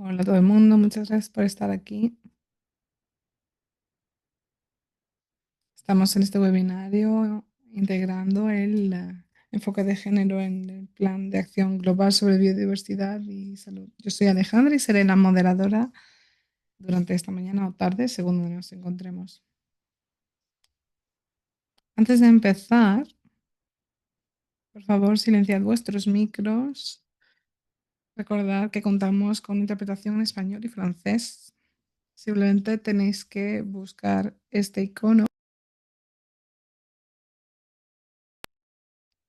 Hola a todo el mundo, muchas gracias por estar aquí. Estamos en este webinario integrando el enfoque de género en el Plan de Acción Global sobre Biodiversidad y Salud. Yo soy Alejandra y seré la moderadora durante esta mañana o tarde, según donde nos encontremos. Antes de empezar, por favor, silenciad vuestros micros. Recordad que contamos con interpretación en español y francés. Simplemente tenéis que buscar este icono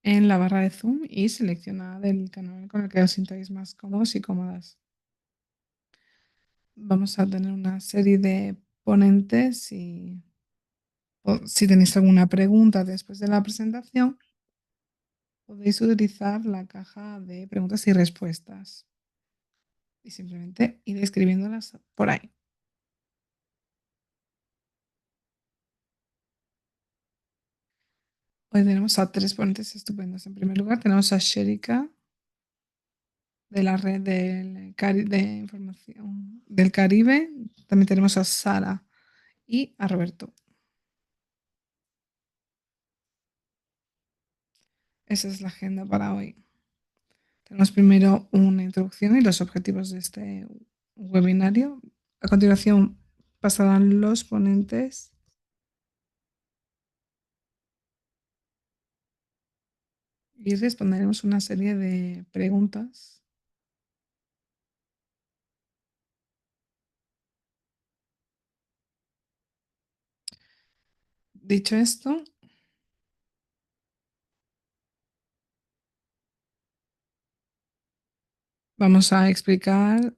en la barra de Zoom y seleccionad el canal con el que os sintáis más cómodos y cómodas. Vamos a tener una serie de ponentes y si tenéis alguna pregunta después de la presentación, podéis utilizar la caja de preguntas y respuestas y simplemente ir escribiéndolas por ahí. Hoy tenemos a tres ponentes estupendos. En primer lugar, tenemos a Sherika de la red de información del Caribe. También tenemos a Sara y a Roberto. Esa es la agenda para hoy. Tenemos primero una introducción y los objetivos de este webinario. A continuación pasarán los ponentes y responderemos una serie de preguntas. Dicho esto, vamos a explicar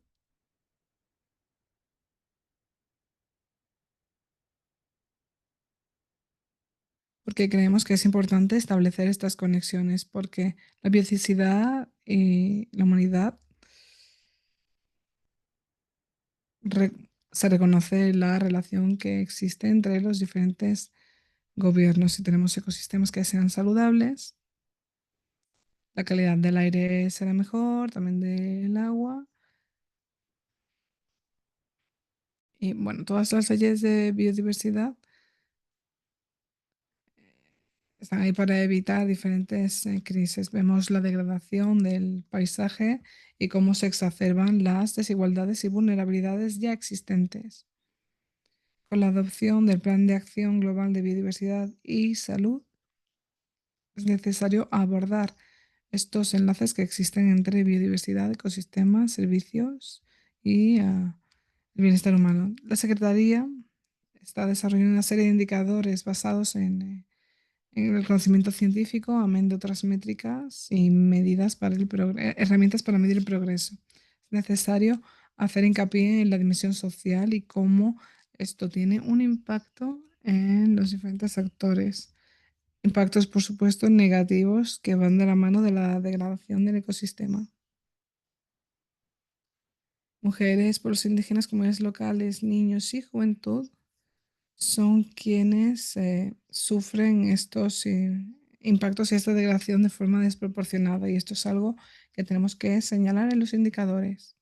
por qué creemos que es importante establecer estas conexiones, porque la biodiversidad y la humanidad re- se reconoce la relación que existe entre los diferentes gobiernos. Si tenemos ecosistemas que sean saludables, la calidad del aire será mejor, también del agua. Y bueno, todas las leyes de biodiversidad están ahí para evitar diferentes crisis. Vemos la degradación del paisaje y cómo se exacerban las desigualdades y vulnerabilidades ya existentes. Con la adopción del Plan de Acción Global de Biodiversidad y Salud, es necesario abordar estos enlaces que existen entre biodiversidad, ecosistemas, servicios y el bienestar humano. La Secretaría está desarrollando una serie de indicadores basados en el conocimiento científico, amén de otras métricas y medidas para herramientas para medir el progreso. Es necesario hacer hincapié en la dimensión social y cómo esto tiene un impacto en los diferentes actores. Impactos, por supuesto, negativos que van de la mano de la degradación del ecosistema. Mujeres, pueblos indígenas, comunidades locales, niños y juventud son quienes sufren estos impactos y esta degradación de forma desproporcionada. Y esto es algo que tenemos que señalar en los indicadores.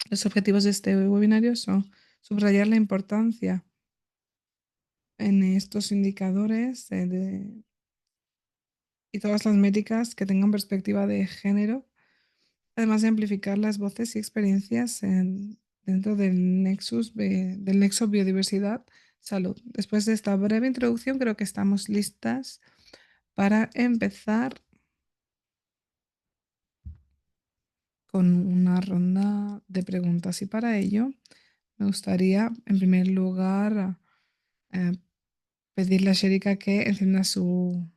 Los objetivos de este webinario son subrayar la importancia en estos indicadores y todas las métricas que tengan perspectiva de género, además de amplificar las voces y experiencias dentro del nexo biodiversidad-salud. Después de esta breve introducción, creo que estamos listas para empezar con una ronda de preguntas. Y para ello, me gustaría, en primer lugar, eh, pedirle a Sherika que encienda su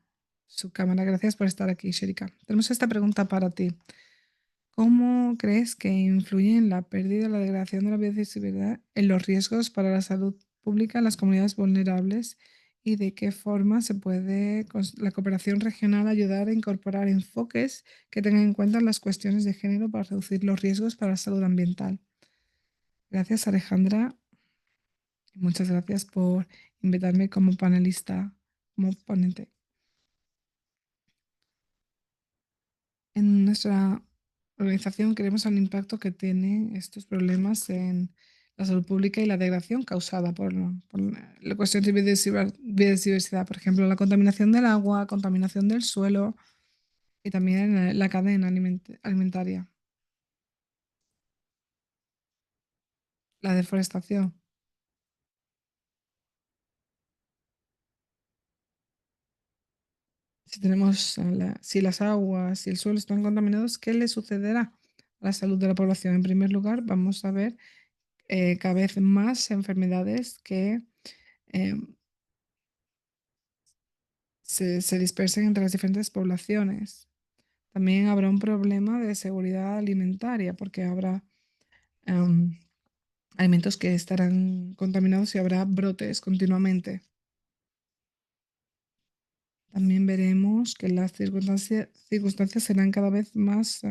cámara. Gracias por estar aquí, Sherika. Tenemos esta pregunta para ti. ¿Cómo crees que influye en la pérdida o la degradación de la biodiversidad en los riesgos para la salud pública en las comunidades vulnerables y de qué forma se puede la cooperación regional ayudar a incorporar enfoques que tengan en cuenta las cuestiones de género para reducir los riesgos para la salud ambiental? Gracias, Alejandra, y muchas gracias por invitarme como panelista. como ponente. En nuestra organización queremos el impacto que tienen estos problemas en la salud pública y la degradación causada por la cuestión de biodiversidad, por ejemplo, la contaminación del agua, contaminación del suelo y también la cadena alimentaria, la deforestación. Si tenemos, si las aguas y el suelo están contaminados, ¿qué le sucederá a la salud de la población? En primer lugar, vamos a ver cada vez más enfermedades que eh, se dispersen entre las diferentes poblaciones. También habrá un problema de seguridad alimentaria porque habrá em, alimentos que estarán contaminados y habrá brotes continuamente. También veremos que las circunstancias serán cada vez más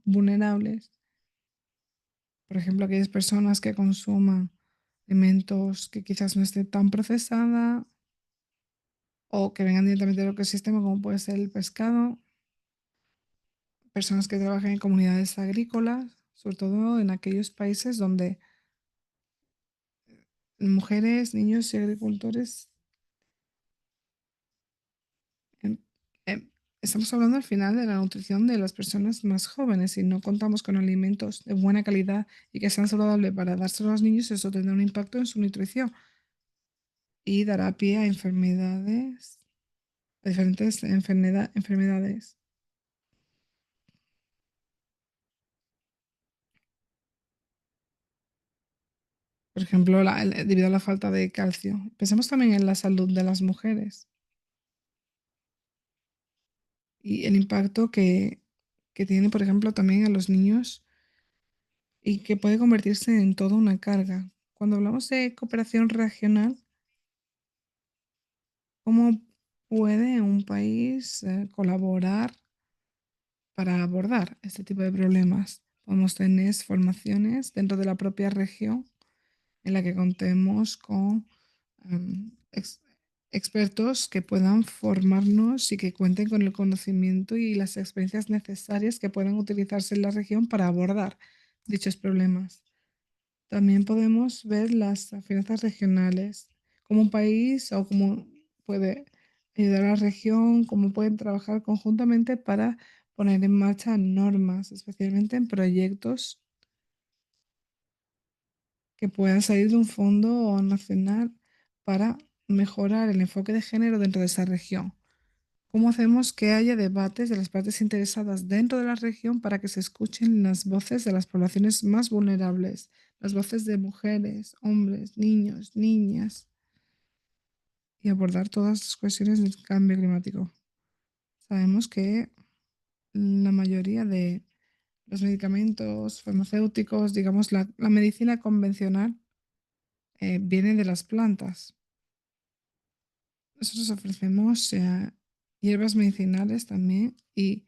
vulnerables. Por ejemplo, aquellas personas que consuman alimentos que quizás no estén tan procesada o que vengan directamente del ecosistema, como puede ser el pescado, personas que trabajan en comunidades agrícolas, sobre todo en aquellos países donde mujeres, niños y agricultores, em, em, estamos hablando al final de la nutrición de las personas más jóvenes. Si no contamos con alimentos de buena calidad y que sean saludables para dárselo a los niños, eso tendrá un impacto en su nutrición y dará pie a enfermedades, a diferentes enfermedades. Por ejemplo, debido a la falta de calcio. Pensemos también en la salud de las mujeres y el impacto que tiene, por ejemplo, también a los niños y que puede convertirse en toda una carga. Cuando hablamos de cooperación regional, ¿cómo puede un país colaborar para abordar este tipo de problemas? Podemos tener formaciones dentro de la propia región en la que contemos con em, ex- expertos que puedan formarnos y que cuenten con el conocimiento y las experiencias necesarias que puedan utilizarse en la región para abordar dichos problemas. También podemos ver las finanzas regionales, como un país o cómo puede ayudar a la región, cómo pueden trabajar conjuntamente para poner en marcha normas, especialmente en proyectos que puedan salir de un fondo nacional para mejorar el enfoque de género dentro de esa región. ¿Cómo hacemos que haya debates de las partes interesadas dentro de la región para que se escuchen las voces de las poblaciones más vulnerables, las voces de mujeres, hombres, niños, niñas, y abordar todas las cuestiones del cambio climático? Sabemos que la mayoría de los medicamentos farmacéuticos, digamos, la medicina convencional, viene de las plantas. Nosotros ofrecemos hierbas medicinales también y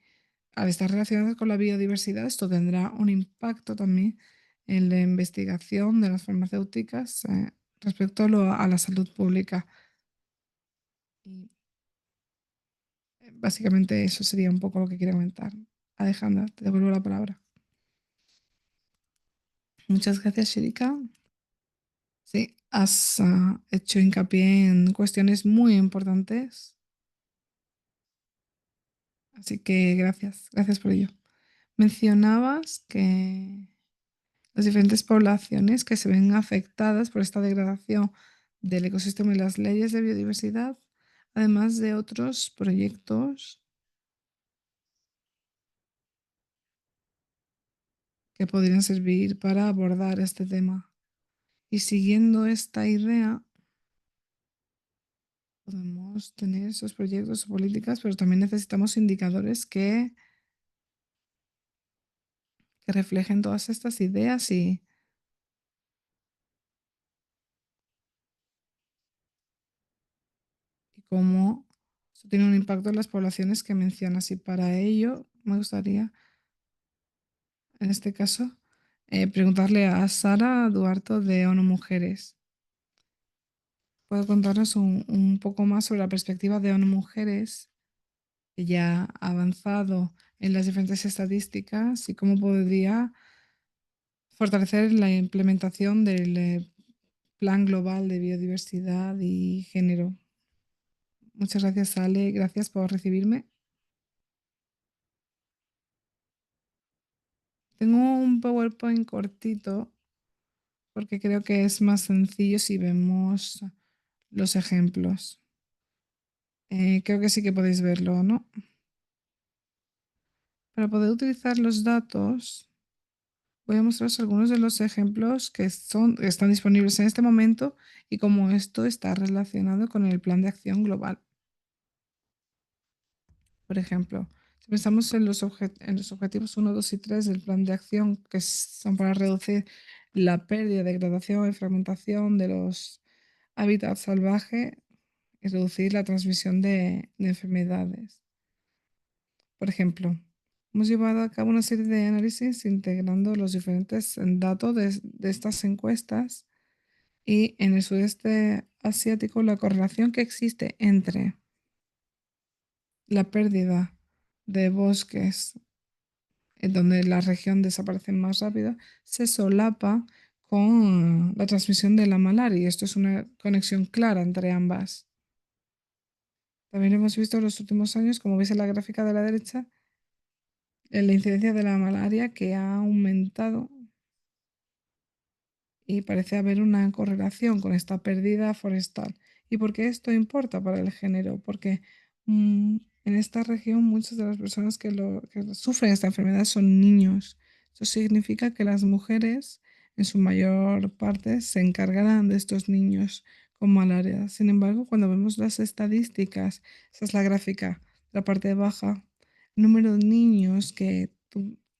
al estar relacionadas con la biodiversidad, esto tendrá un impacto también en la investigación de las farmacéuticas respecto a la salud pública. Y básicamente eso sería un poco lo que quería comentar. Alejandra, te devuelvo la palabra. Muchas gracias, Shirika. Sí, has hecho hincapié en cuestiones muy importantes, así que gracias, gracias por ello. Mencionabas que las diferentes poblaciones que se ven afectadas por esta degradación del ecosistema y las leyes de biodiversidad, además de otros proyectos que podrían servir para abordar este tema. Y siguiendo esta idea, podemos tener esos proyectos o políticas, pero también necesitamos indicadores que reflejen todas estas ideas y cómo eso tiene un impacto en las poblaciones que mencionas. Y para ello me gustaría, en este caso, preguntarle a Sara Duarto de ONU Mujeres. puedo contaros un poco más sobre la perspectiva de ONU Mujeres, que ya ha avanzado en las diferentes estadísticas y cómo podría fortalecer la implementación del Plan Global de Biodiversidad y Género. Muchas gracias, Ale. Gracias por recibirme. Tengo un PowerPoint cortito porque creo que es más sencillo si vemos los ejemplos. Creo que sí que podéis verlo, ¿no? Para poder utilizar los datos, voy a mostraros algunos de los ejemplos que están disponibles en este momento y cómo esto está relacionado con el Plan de Acción Global. Por ejemplo, si pensamos en en los objetivos 1, 2 y 3 del Plan de Acción, que son para reducir la pérdida, degradación y fragmentación de los hábitats salvajes y reducir la transmisión de enfermedades. Por ejemplo, hemos llevado a cabo una serie de análisis integrando los diferentes datos de estas encuestas y en el sudeste asiático la correlación que existe entre la pérdida de bosques, en donde la región desaparece más rápido, se solapa con la transmisión de la malaria y esto es una conexión clara entre ambas. También hemos visto en los últimos años, como veis en la gráfica de la derecha, en la incidencia de la malaria que ha aumentado y parece haber una correlación con esta pérdida forestal. ¿Y por qué esto importa para el género? Porque en esta región muchas de las personas que sufren esta enfermedad son niños. Eso significa que las mujeres, en su mayor parte, se encargarán de estos niños con malaria. Sin embargo, cuando vemos las estadísticas, esa es la gráfica, la parte baja, el número de niños que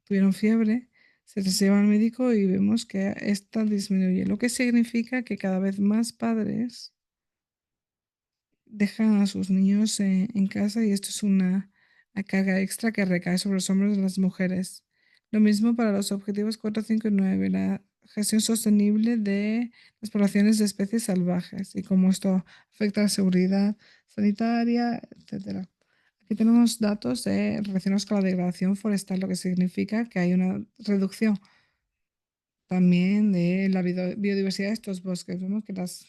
tuvieron fiebre se les lleva al médico y vemos que esta disminuye, lo que significa que cada vez más padres dejan a sus niños en casa y esto es una carga extra que recae sobre los hombros de las mujeres. Lo mismo para los objetivos 4, 5 y 9, la gestión sostenible de las poblaciones de especies salvajes y cómo esto afecta a la seguridad sanitaria, etcétera. Aquí tenemos datos relacionados con la degradación forestal, lo que significa que hay una reducción también de la biodiversidad de estos bosques. Vemos que las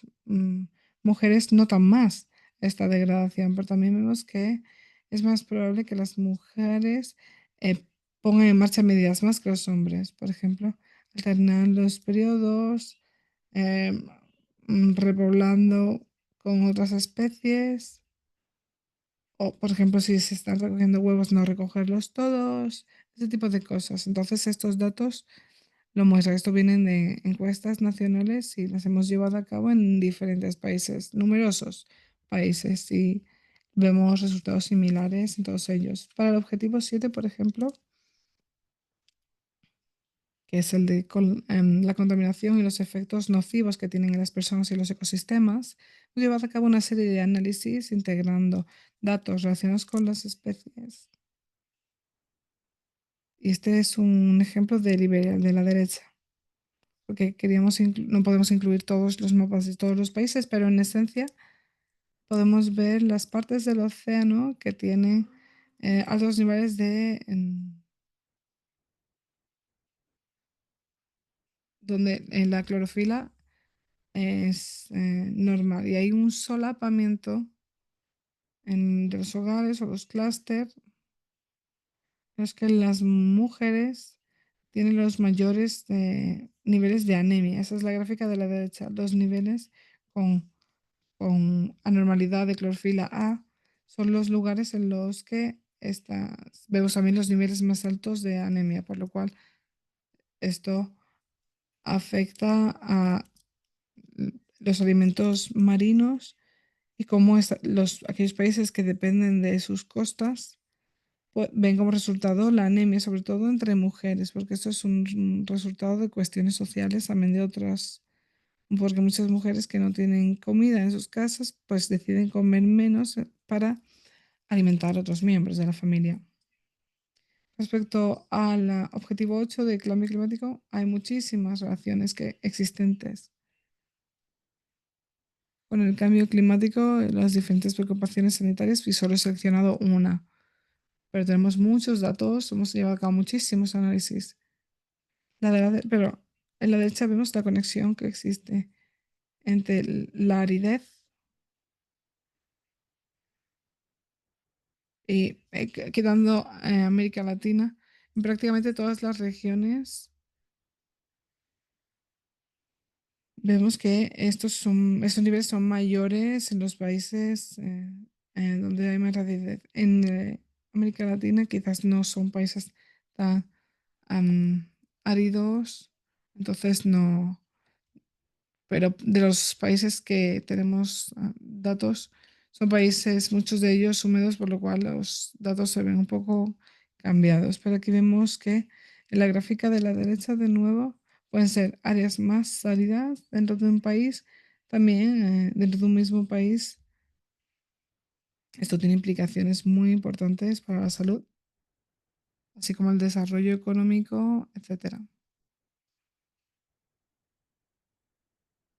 mujeres notan más esta degradación, pero también vemos que es más probable que las mujeres eh, pongan en marcha medidas más que los hombres. Por ejemplo, alternar los periodos, eh, repoblando con otras especies, o por ejemplo, si se están recogiendo huevos, no recogerlos todos, ese tipo de cosas. Entonces, estos datos lo muestra. Esto vienen de encuestas nacionales y las hemos llevado a cabo en diferentes países, numerosos países, y vemos resultados similares en todos ellos. Para el objetivo 7, por ejemplo, que es el de la contaminación y los efectos nocivos que tienen en las personas y los ecosistemas, hemos llevado a cabo una serie de análisis integrando datos relacionados con las especies. Y este es un ejemplo de Liberia, de la derecha, porque no podemos incluir todos los mapas de todos los países, pero en esencia podemos ver las partes del océano que tienen altos niveles donde la clorofila es normal y hay un solapamiento de los hogares o los clústeres en los que las mujeres tienen los mayores niveles de anemia. Esa es la gráfica de la derecha, los niveles con anormalidad de clorofila A son los lugares en los que vemos también los niveles más altos de anemia, por lo cual esto afecta a los alimentos marinos y cómo aquellos países que dependen de sus costas ven como resultado la anemia, sobre todo entre mujeres, porque esto es un resultado de cuestiones sociales, también de otras, porque muchas mujeres que no tienen comida en sus casas, pues deciden comer menos para alimentar a otros miembros de la familia. Respecto al objetivo 8 de cambio climático, hay muchísimas relaciones existentes. Con el cambio climático, las diferentes preocupaciones sanitarias y solo he seleccionado una. Pero tenemos muchos datos, hemos llevado a cabo muchísimos análisis. Pero en la derecha vemos la conexión que existe entre la aridez y quitando América Latina, en prácticamente todas las regiones vemos que estos niveles son mayores en los países donde hay más aridez. En América Latina quizás no son países tan am, áridos, entonces no. Pero de los países que tenemos datos, son países, muchos de ellos húmedos, por lo cual los datos se ven un poco cambiados. Pero aquí vemos que en la gráfica de la derecha, de nuevo, pueden ser áreas más áridas dentro de un país, también dentro de un mismo país. Esto tiene implicaciones muy importantes para la salud, así como el desarrollo económico, etcétera.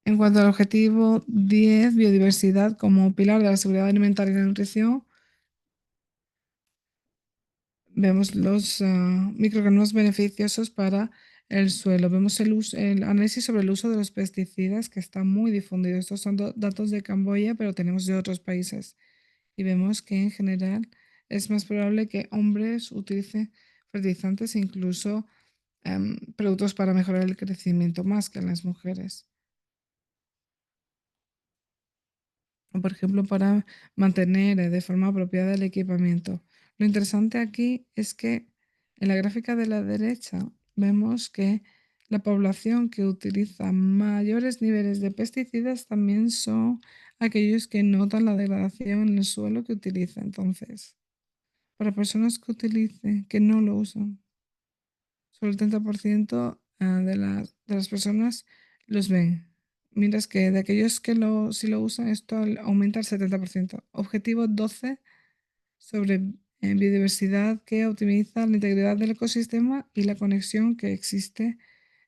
En cuanto al objetivo 10, biodiversidad como pilar de la seguridad alimentaria y la nutrición, vemos los microorganismos beneficiosos para el suelo. Vemos el análisis sobre el uso de los pesticidas que está muy difundido. Estos son datos de Camboya, pero tenemos de otros países. Y vemos que en general es más probable que hombres utilicen fertilizantes e incluso productos para mejorar el crecimiento más que las mujeres. O, por ejemplo, para mantener de forma apropiada el equipamiento. Lo interesante aquí es que en la gráfica de la derecha vemos que la población que utiliza mayores niveles de pesticidas también son aquellos que notan la degradación en el suelo que utiliza. Entonces, para personas que utilicen, que no lo usan, solo el 30% de las personas los ven. Mientras que de aquellos que sí lo usan, esto aumenta al 70%. Objetivo 12 sobre biodiversidad que optimiza la integridad del ecosistema y la conexión que existe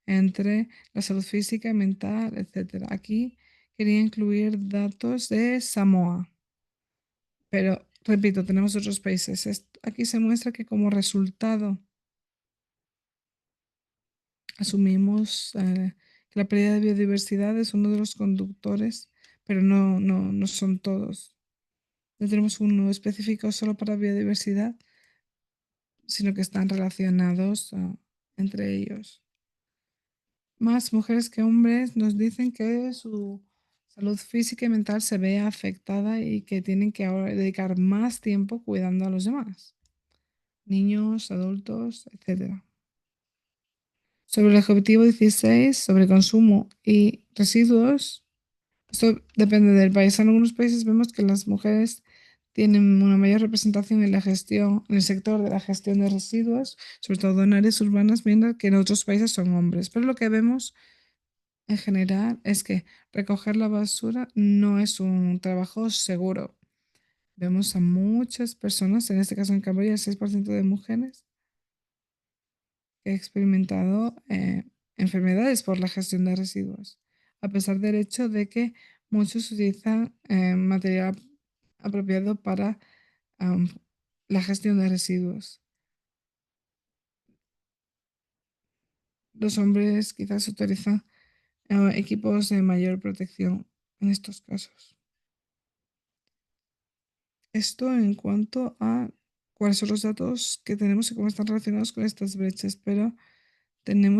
entre la salud física, mental, etcétera. Aquí quería incluir datos de Samoa, pero repito, tenemos otros países. Aquí se muestra que como resultado asumimos que la pérdida de biodiversidad es uno de los conductores, pero no son todos. No tenemos uno específico solo para biodiversidad, sino que están relacionados entre ellos. Más mujeres que hombres nos dicen que su salud física y mental se ve afectada y que tienen que ahora dedicar más tiempo cuidando a los demás, niños, adultos, etcétera. Sobre el objetivo 16, sobre consumo y residuos, esto depende del país. En algunos países vemos que las mujeres tienen una mayor representación en la gestión, en el sector de la gestión de residuos, sobre todo en áreas urbanas, mientras que en otros países son hombres. Pero lo que vemos en general es que recoger la basura no es un trabajo seguro. Vemos a muchas personas, en este caso en Camboya, el 6% de mujeres que ha experimentado enfermedades por la gestión de residuos, a pesar del hecho de que muchos utilizan material apropiado para am, la gestión de residuos. Los hombres quizás utilizan equipos de mayor protección en estos casos. Esto en cuanto a cuáles son los datos que tenemos y cómo están relacionados con estas brechas, pero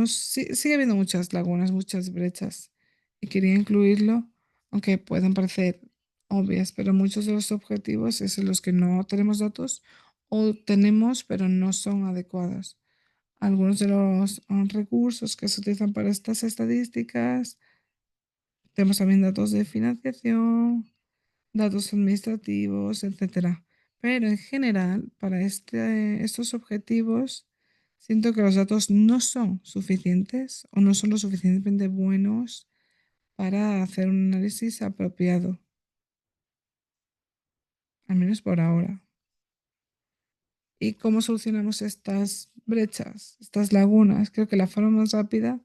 sigue habiendo muchas lagunas, muchas brechas, y quería incluirlo, aunque puedan parecer obvias, pero muchos de los objetivos es en los que no tenemos datos o tenemos, pero no son adecuados. Algunos de los recursos que se utilizan para estas estadísticas, tenemos también datos de financiación, datos administrativos, etcétera. Pero en general, para estos objetivos, siento que los datos no son suficientes o no son lo suficientemente buenos para hacer un análisis apropiado, al menos por ahora. ¿Y cómo solucionamos estas brechas, estas lagunas? Creo que la forma más rápida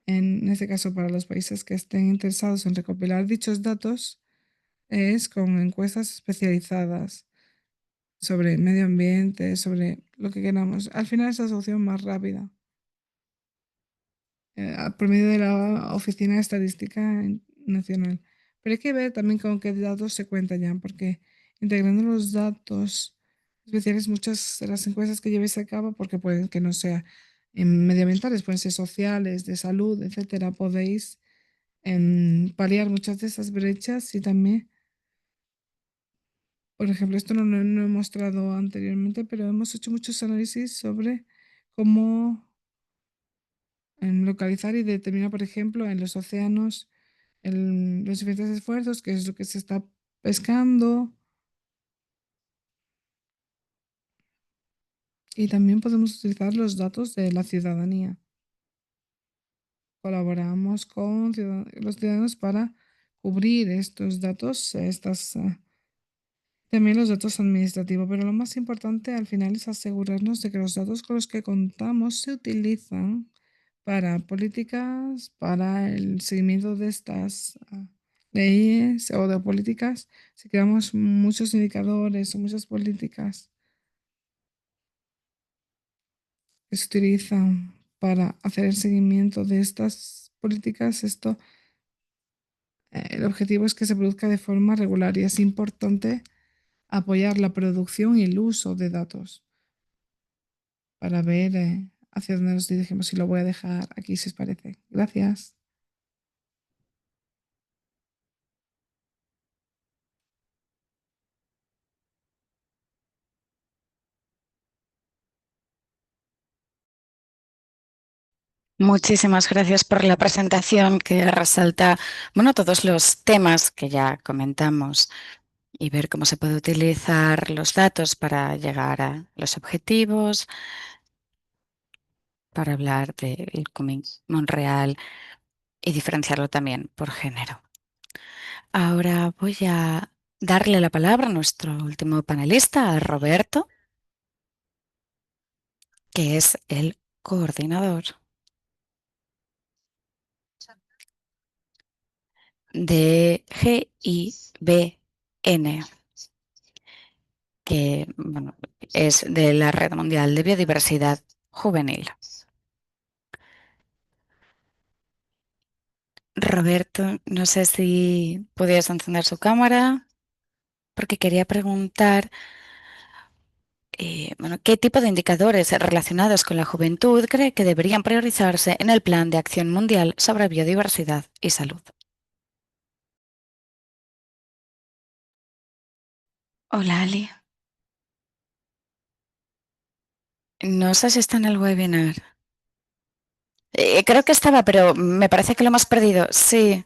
En este caso, para los países que estén interesados en recopilar dichos datos, es con encuestas especializadas sobre medio ambiente, sobre lo que queramos. Al final es la solución más rápida, por medio de la Oficina de Estadística Nacional. Pero hay que ver también con qué datos se cuenta ya, porque integrando los datos especiales, muchas de las encuestas que llevéis a cabo, porque pueden que no sea medioambientales, pueden ser sociales, de salud, etcétera, podéis paliar muchas de esas brechas y también, por ejemplo, esto no he mostrado anteriormente, pero hemos hecho muchos análisis sobre cómo localizar y determinar, por ejemplo, en los océanos los diferentes esfuerzos, qué es lo que se está pescando, y también podemos utilizar los datos de la ciudadanía. Colaboramos con los ciudadanos para cubrir estos datos, también los datos administrativos, pero lo más importante al final es asegurarnos de que los datos con los que contamos se utilizan para políticas, para el seguimiento de estas leyes o de políticas. Si creamos muchos indicadores o muchas políticas que se utilizan para hacer el seguimiento de estas políticas, el objetivo es que se produzca de forma regular y es importante apoyar la producción y el uso de datos para ver hacia dónde nos dirigimos, y lo voy a dejar aquí si os parece. Gracias. Muchísimas gracias por la presentación que resalta, bueno, todos los temas que ya comentamos y ver cómo se puede utilizar los datos para llegar a los objetivos, para hablar del Coming Monreal y diferenciarlo también por género. Ahora voy a darle la palabra a nuestro último panelista, a Roberto, que es el coordinador de GIBN, que bueno, es de la Red Mundial de Biodiversidad Juvenil. Roberto, no sé si podías encender su cámara, porque quería preguntar, bueno, ¿qué tipo de indicadores relacionados con la juventud cree que deberían priorizarse en el Plan de Acción Mundial sobre Biodiversidad y Salud? Hola, Ali. No sé si está en el webinar. Creo que estaba, pero me parece que lo hemos perdido. Sí.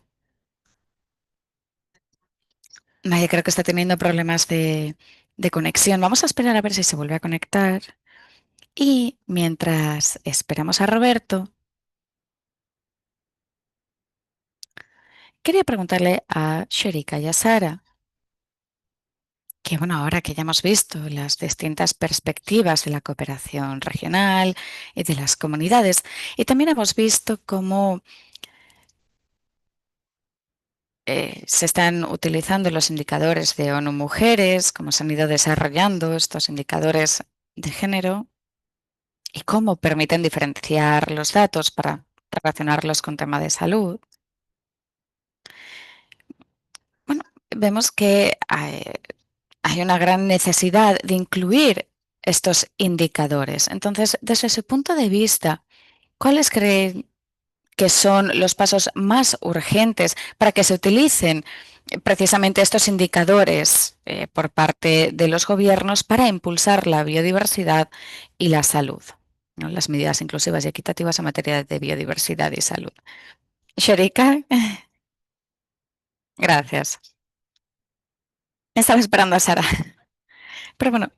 Vaya, creo que está teniendo problemas de conexión. Vamos a esperar a ver si se vuelve a conectar. Y mientras esperamos a Roberto, quería preguntarle a Sherika y a Sara, que bueno, ahora que ya hemos visto las distintas perspectivas de la cooperación regional y de las comunidades, y también hemos visto cómo se están utilizando los indicadores de ONU Mujeres, cómo se han ido desarrollando estos indicadores de género y cómo permiten diferenciar los datos para relacionarlos con temas de salud. Bueno, vemos que hay una gran necesidad de incluir estos indicadores. Entonces, desde su punto de vista, ¿cuáles creen que son los pasos más urgentes para que se utilicen precisamente estos indicadores por parte de los gobiernos para impulsar la biodiversidad y la salud, ¿no? Las medidas inclusivas y equitativas en materia de biodiversidad y salud? Sherika, gracias. Estaba esperando a Sara. Pero bueno,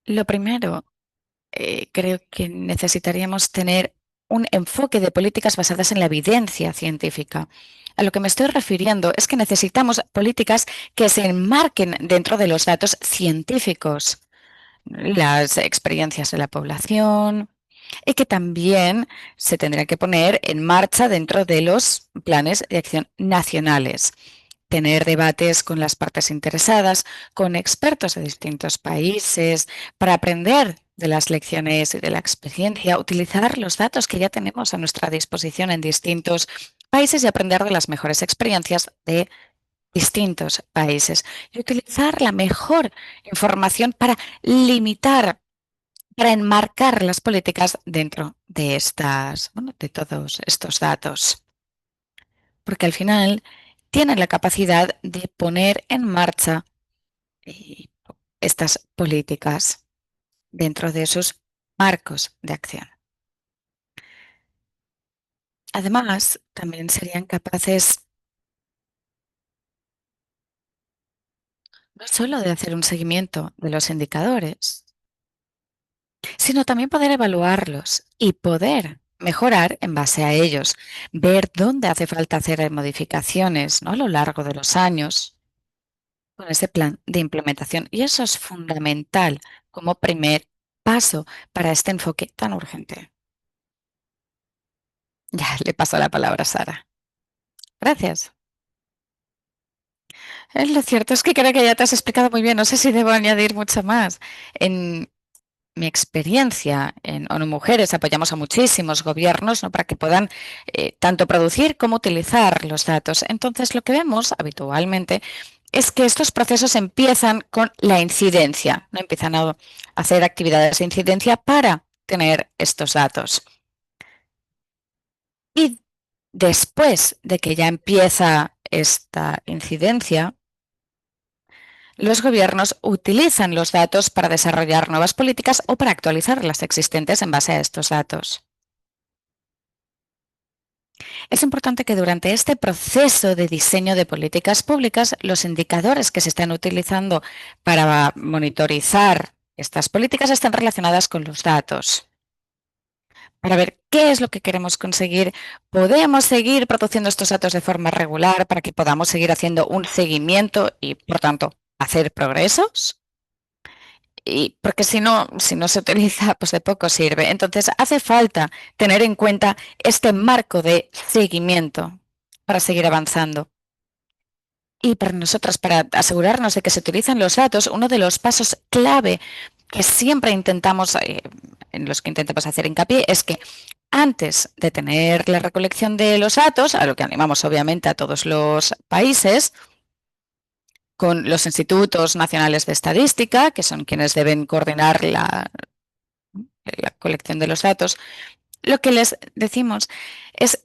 lo primero, creo que necesitaríamos tener un enfoque de políticas basadas en la evidencia científica. A lo que me estoy refiriendo es que necesitamos políticas que se enmarquen dentro de los datos científicos, las experiencias de la población, y que también se tendría que poner en marcha dentro de los planes de acción nacionales. Tener debates con las partes interesadas, con expertos de distintos países, para aprender de las lecciones y de la experiencia, utilizar los datos que ya tenemos a nuestra disposición en distintos países y aprender de las mejores experiencias de distintos países y utilizar la mejor información para limitar, para enmarcar las políticas dentro de de todos estos datos, porque al final tienen la capacidad de poner en marcha eh, estas políticas dentro de sus marcos de acción. Además, también serían capaces no solo de hacer un seguimiento de los indicadores, sino también poder evaluarlos y poder mejorar en base a ellos, ver dónde hace falta hacer modificaciones, ¿no?, a lo largo de los años con ese plan de implementación. Y eso es fundamental como primer paso para este enfoque tan urgente. Ya le paso la palabra a Sara. Gracias. Lo cierto es que creo que ya te has explicado muy bien. No sé si debo añadir mucho más. En mi experiencia en ONU Mujeres apoyamos a muchísimos gobiernos, ¿no?, para que puedan tanto producir como utilizar los datos. Entonces, lo que vemos habitualmente es que estos procesos empiezan con la incidencia, ¿no? Empiezan a hacer actividades de incidencia para tener estos datos. Y después de que ya empieza esta incidencia, los gobiernos utilizan los datos para desarrollar nuevas políticas o para actualizar las existentes en base a estos datos. Es importante que durante este proceso de diseño de políticas públicas, los indicadores que se están utilizando para monitorizar estas políticas estén relacionadas con los datos. Para ver qué es lo que queremos conseguir, podemos seguir produciendo estos datos de forma regular para que podamos seguir haciendo un seguimiento y, por tanto, hacer progresos. Y porque si no se utiliza, pues de poco sirve. Entonces, hace falta tener en cuenta este marco de seguimiento para seguir avanzando. Y para nosotras, para asegurarnos de que se utilizan los datos, uno de los pasos clave que siempre intentamos, en los que intentamos hacer hincapié, es que antes de tener la recolección de los datos, a lo que animamos obviamente a todos los países, con los institutos nacionales de estadística, que son quienes deben coordinar la colección de los datos, lo que les decimos es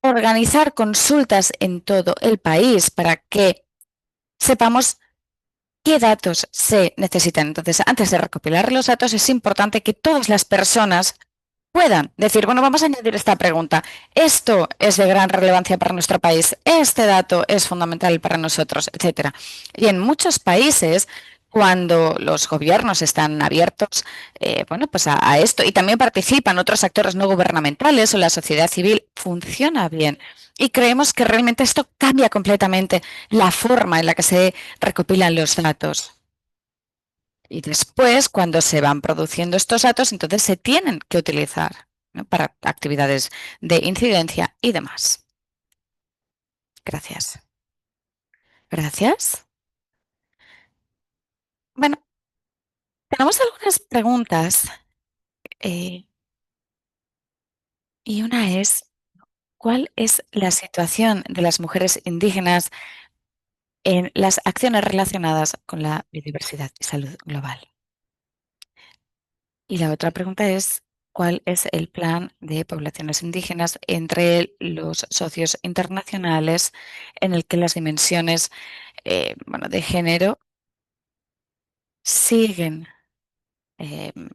organizar consultas en todo el país para que sepamos qué datos se necesitan. Entonces, antes de recopilar los datos, es importante que todas las personas puedan decir, bueno, vamos a añadir esta pregunta. Esto es de gran relevancia para nuestro país, este dato es fundamental para nosotros, etcétera. Y en muchos países, cuando los gobiernos están abiertos bueno, pues a esto y también participan otros actores no gubernamentales o la sociedad civil, funciona bien. Y creemos que realmente esto cambia completamente la forma en la que se recopilan los datos. Y después, cuando se van produciendo estos datos, entonces se tienen que utilizar, ¿no?, para actividades de incidencia y demás. Gracias. Gracias. Bueno, tenemos algunas preguntas eh, y una es, ¿cuál es la situación de las mujeres indígenas en las acciones relacionadas con la biodiversidad y salud global? Y la otra pregunta es, ¿cuál es el plan de poblaciones indígenas entre los socios internacionales en el que las dimensiones bueno, de género siguen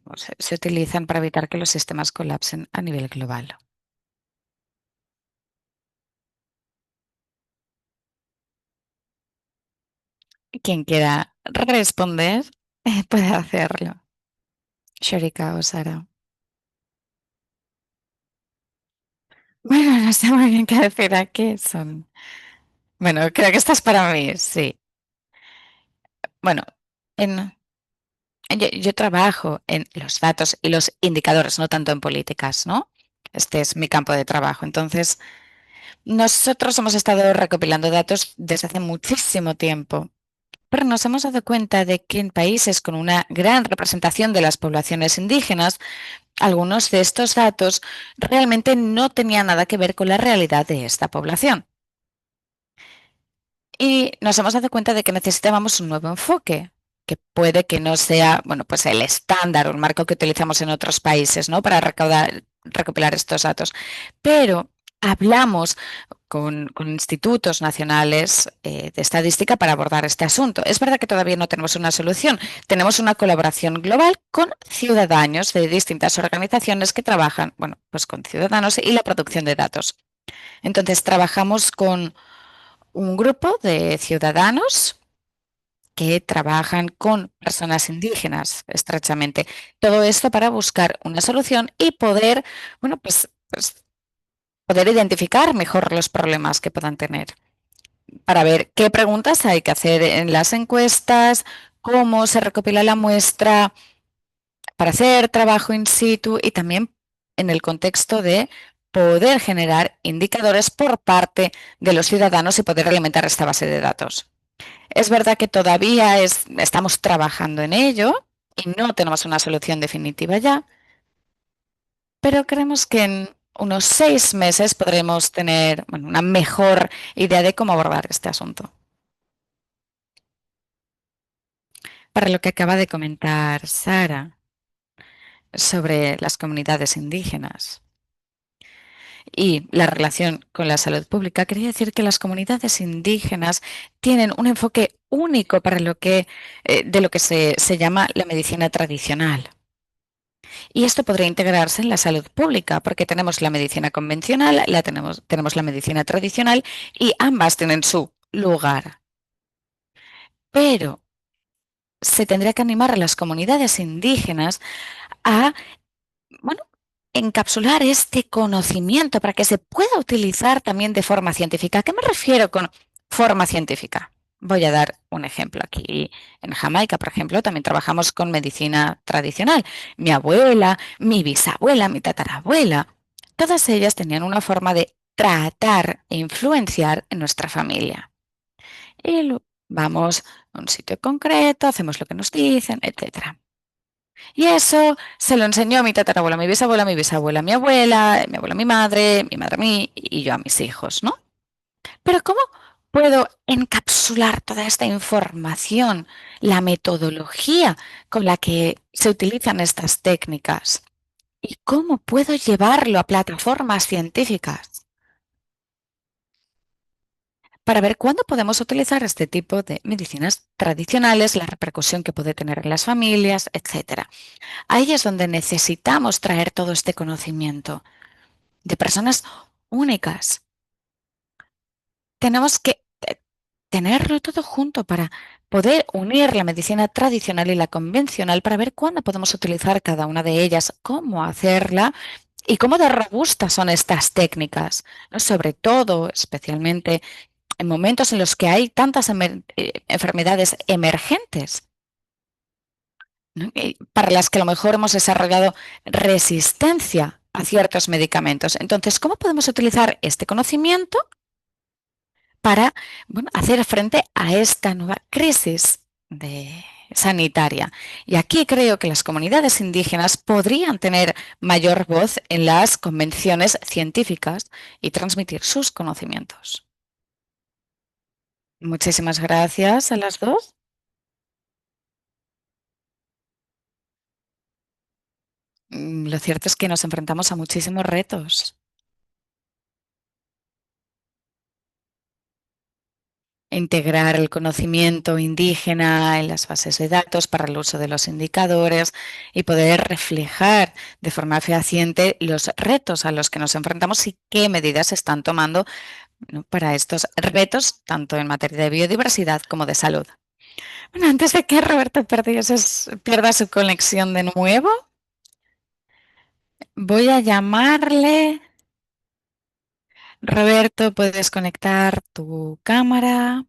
o se utilizan para evitar que los sistemas colapsen a nivel global? Quien quiera responder puede hacerlo. Sharika o Sara. Bueno, no sé muy bien qué decir aquí. Bueno, creo que esta es para mí, sí. Bueno, en yo trabajo en los datos y los indicadores, no tanto en políticas, ¿no? Este es mi campo de trabajo. Entonces, nosotros hemos estado recopilando datos desde hace muchísimo tiempo, pero nos hemos dado cuenta de que en países con una gran representación de las poblaciones indígenas, algunos de estos datos realmente no tenían nada que ver con la realidad de esta población. Y nos hemos dado cuenta de que necesitábamos un nuevo enfoque, que puede que no sea, bueno, pues el estándar o el marco que utilizamos en otros países, ¿no? Para recopilar estos datos. Pero hablamos con institutos nacionales de estadística para abordar este asunto. Es verdad que todavía no tenemos una solución. Tenemos una colaboración global con ciudadanos de distintas organizaciones que trabajan, bueno, pues con ciudadanos y la producción de datos. Entonces, trabajamos con un grupo de ciudadanos que trabajan con personas indígenas estrechamente. Todo esto para buscar una solución y poder, bueno, pues poder identificar mejor los problemas que puedan tener, para ver qué preguntas hay que hacer en las encuestas, cómo se recopila la muestra, para hacer trabajo in situ y también en el contexto de poder generar indicadores por parte de los ciudadanos y poder alimentar esta base de datos. Es verdad que todavía estamos trabajando en ello y no tenemos una solución definitiva ya, pero creemos que en unos 6 meses podremos tener, bueno, una mejor idea de cómo abordar este asunto. Para lo que acaba de comentar Sara sobre las comunidades indígenas y la relación con la salud pública, quería decir que las comunidades indígenas tienen un enfoque único para de lo que se llama la medicina tradicional. Y esto podría integrarse en la salud pública, porque tenemos la medicina convencional, tenemos la medicina tradicional y ambas tienen su lugar. Pero se tendría que animar a las comunidades indígenas a, bueno, encapsular este conocimiento para que se pueda utilizar también de forma científica. ¿A qué me refiero con forma científica? Voy a dar un ejemplo aquí. En Jamaica, por ejemplo, también trabajamos con medicina tradicional. Mi abuela, mi bisabuela, mi tatarabuela, todas ellas tenían una forma de tratar e influenciar en nuestra familia. Vamos a un sitio concreto, hacemos lo que nos dicen, etcétera. Y eso se lo enseñó a mi tatarabuela, a mi bisabuela, a mi bisabuela, a mi abuela, a mi madre a mí y yo a mis hijos, ¿no? Pero ¿cómo puedo encapsular toda esta información, la metodología con la que se utilizan estas técnicas? ¿Y cómo puedo llevarlo a plataformas científicas para ver cuándo podemos utilizar este tipo de medicinas tradicionales, la repercusión que puede tener en las familias, etcétera? Ahí es donde necesitamos traer todo este conocimiento de personas únicas. Tenemos que tenerlo todo junto para poder unir la medicina tradicional y la convencional para ver cuándo podemos utilizar cada una de ellas, cómo hacerla y cómo de robustas son estas técnicas, ¿no? Sobre todo, especialmente en momentos en los que hay tantas enfermedades emergentes, ¿no? Para las que a lo mejor hemos desarrollado resistencia a ciertos medicamentos. Entonces, ¿cómo podemos utilizar este conocimiento para, bueno, hacer frente a esta nueva crisis sanitaria? Y aquí creo que las comunidades indígenas podrían tener mayor voz en las convenciones científicas y transmitir sus conocimientos. Muchísimas gracias a las dos. Lo cierto es que nos enfrentamos a muchísimos retos. Integrar el conocimiento indígena en las bases de datos para el uso de los indicadores y poder reflejar de forma fehaciente los retos a los que nos enfrentamos y qué medidas se están tomando, ¿no?, para estos retos, tanto en materia de biodiversidad como de salud. Bueno, antes de que Roberto pierda su conexión de nuevo, voy a llamarle. Roberto, puedes conectar tu cámara.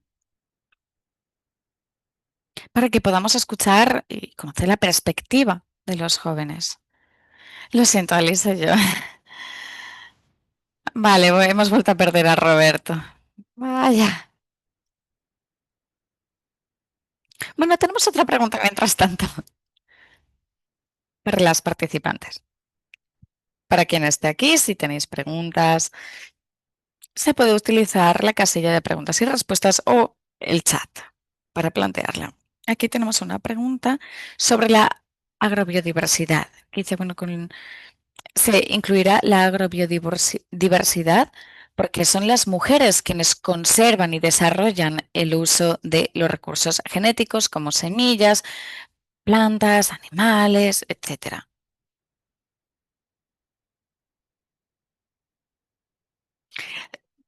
para que podamos escuchar y conocer la perspectiva de los jóvenes. Lo siento, Alicia, yo. Vale, hemos vuelto a perder a Roberto. Vaya. Bueno, tenemos otra pregunta mientras tanto para las participantes. Para quien esté aquí, si tenéis preguntas, se puede utilizar la casilla de preguntas y respuestas o el chat para plantearla. Aquí tenemos una pregunta sobre la agrobiodiversidad. Que dice, bueno, se incluirá la agrobiodiversidad porque son las mujeres quienes conservan y desarrollan el uso de los recursos genéticos como semillas, plantas, animales, etcétera.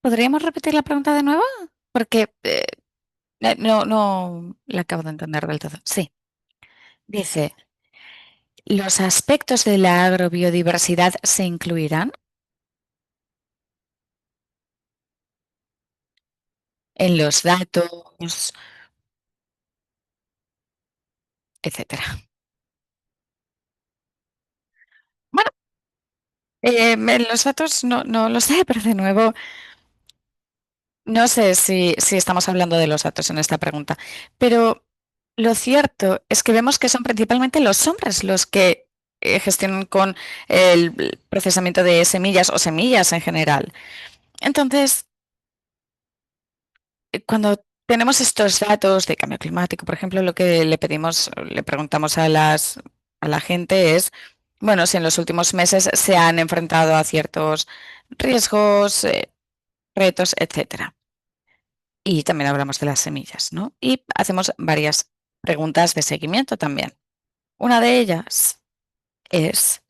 ¿Podríamos repetir la pregunta de nuevo? Porque no la acabo de entender del todo. Sí, dice, ¿los aspectos de la agrobiodiversidad se incluirán en los datos, etcétera? Bueno, en los datos no lo sé, pero de nuevo, no sé si estamos hablando de los datos en esta pregunta, pero lo cierto es que vemos que son principalmente los hombres los que gestionan con el procesamiento de semillas o semillas en general. Entonces, cuando tenemos estos datos de cambio climático, por ejemplo, lo que le pedimos, le preguntamos a la gente es, bueno, si en los últimos meses se han enfrentado a ciertos riesgos, retos, etcétera. Y también hablamos de las semillas, ¿no? Y hacemos varias preguntas de seguimiento también. Una de ellas es,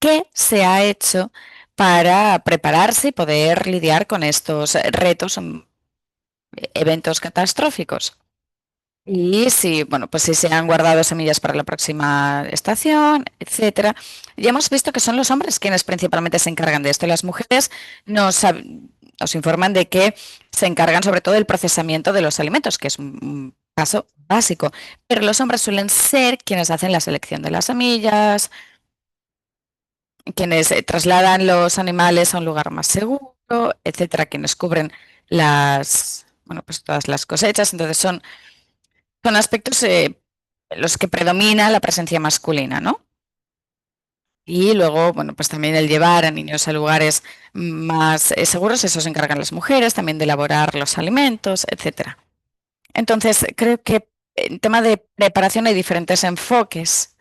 ¿qué se ha hecho para prepararse y poder lidiar con estos retos, eventos catastróficos? Y si, bueno, pues si se han guardado semillas para la próxima estación, etcétera. Ya hemos visto que son los hombres quienes principalmente se encargan de esto. Las mujeres nos informan de que se encargan sobre todo del procesamiento de los alimentos, que es un paso básico. Pero los hombres suelen ser quienes hacen la selección de las semillas, quienes trasladan los animales a un lugar más seguro, etcétera, quienes cubren bueno, pues todas las cosechas. Entonces son aspectos los que predomina la presencia masculina, ¿no? Y luego, bueno, pues también el llevar a niños a lugares más seguros, eso se encargan las mujeres, también de elaborar los alimentos, etcétera. Entonces, creo que en tema de preparación hay diferentes enfoques.